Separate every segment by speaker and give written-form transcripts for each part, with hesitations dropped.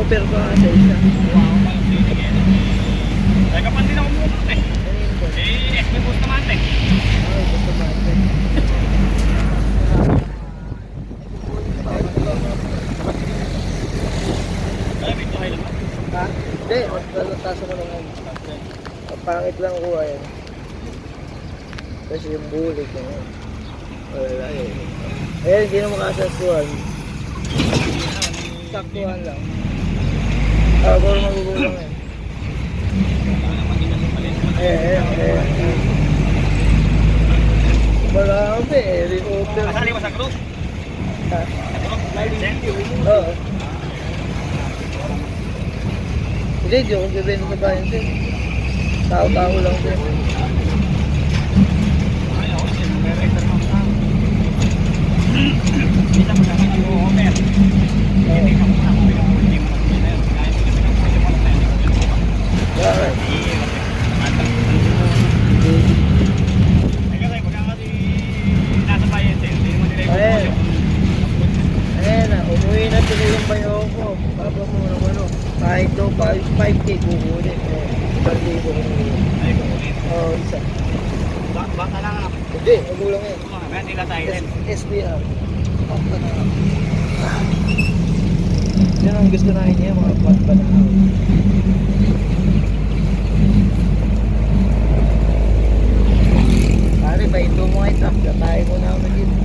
Speaker 1: offer ko nga sa isa.
Speaker 2: Wow, pag-sinig eh. Teka pa din ako muna eh.
Speaker 1: Ano yun po?
Speaker 2: Eh, XP boost naman eh.
Speaker 1: Ay, gusto ba ito?
Speaker 2: Kaya may tuhay lang ba?
Speaker 1: Ha? Hindi, magtaso ko naman. Pangit lang ko ayun. Kasi yung bulik ko. Wala yun. Ayan, hindi na makasaskuhan. Saktuhan lang. Puro magugulang yan. Wala kami eh, re-order.
Speaker 2: Kasali mo sa group?
Speaker 1: Ha?
Speaker 2: Thank you.
Speaker 1: Oo. Hindi, di ako bibenta sa bayan din. Tao-tao lang din.
Speaker 2: Ay, ako siya. May writer mo sa akin. Hindi na magkakaroon ng offer. Hindi ka muna kung pinag-ulti mo na yun. Kaya hindi ka pinag-ulti mo na yun.
Speaker 1: Bakit?
Speaker 2: Ay kasi pagka kasi nasa bayan din, hindi mo nila
Speaker 1: Ayan.
Speaker 2: yung
Speaker 1: Ayan na, umuwi na tuloy yung bayo ko. Papa mo ng ano. Kahit daw 5K kukunin. Balik ko kukunin.
Speaker 2: ay kukunin.
Speaker 1: Oo, isa.
Speaker 2: Bata lang anak.
Speaker 1: Hindi, magulang yan.
Speaker 2: Kaya nila tayo din.
Speaker 1: SBR. Yan ang gusto namin niya, mga pot pa na. Pare, ba ito mo ay tap, tayo mo na ako dito.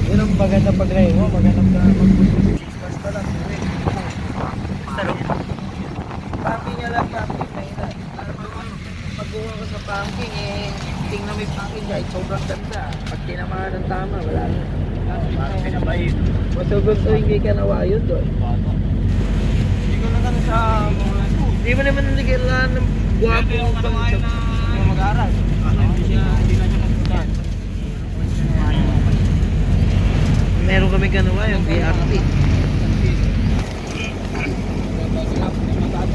Speaker 1: Yun ang maganda pag-ray mo, maganda na mag-6 months pa lang. Pumping niya lang, pumping na ina. Pag-uwa ko sa pumping, eh, tingnan mo yung pumping guys, sobrang ganda. Pag tinamaan ng tama, wala na.
Speaker 2: Parang pinabayin.
Speaker 1: Masugod to, hindi ka nawayo doon.
Speaker 2: Hindi ko na lang sa mga
Speaker 1: Hindi mo naman nagkailangan ng guwapo
Speaker 2: Hindi ako
Speaker 1: ng
Speaker 2: kanamayan na
Speaker 1: mag-aaral.
Speaker 2: hindi na siya magpunta.
Speaker 1: Meron kami kanawa yung BRT.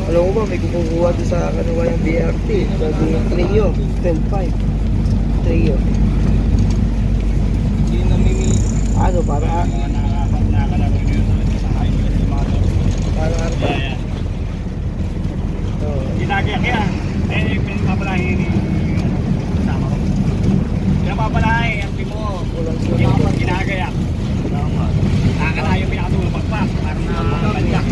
Speaker 1: Alam mo ba, may kumukuha doon sa kanawa yung BRT. Sabi yung Trio, 12.5. Trio.
Speaker 2: Hindi na mimi.
Speaker 1: Ano, para
Speaker 2: Nakakalaro nyo yun sa kain nila sa mga to.
Speaker 1: para arpa. Oo.
Speaker 2: Ginagayak yan. Eh, pinapapalahin ni kasama ko. Pinapapalahin, ang timo.
Speaker 1: Kulang sila.
Speaker 2: Ginagayak. Nakakalayo pinakatulong pagpak. Parang nakakabalik.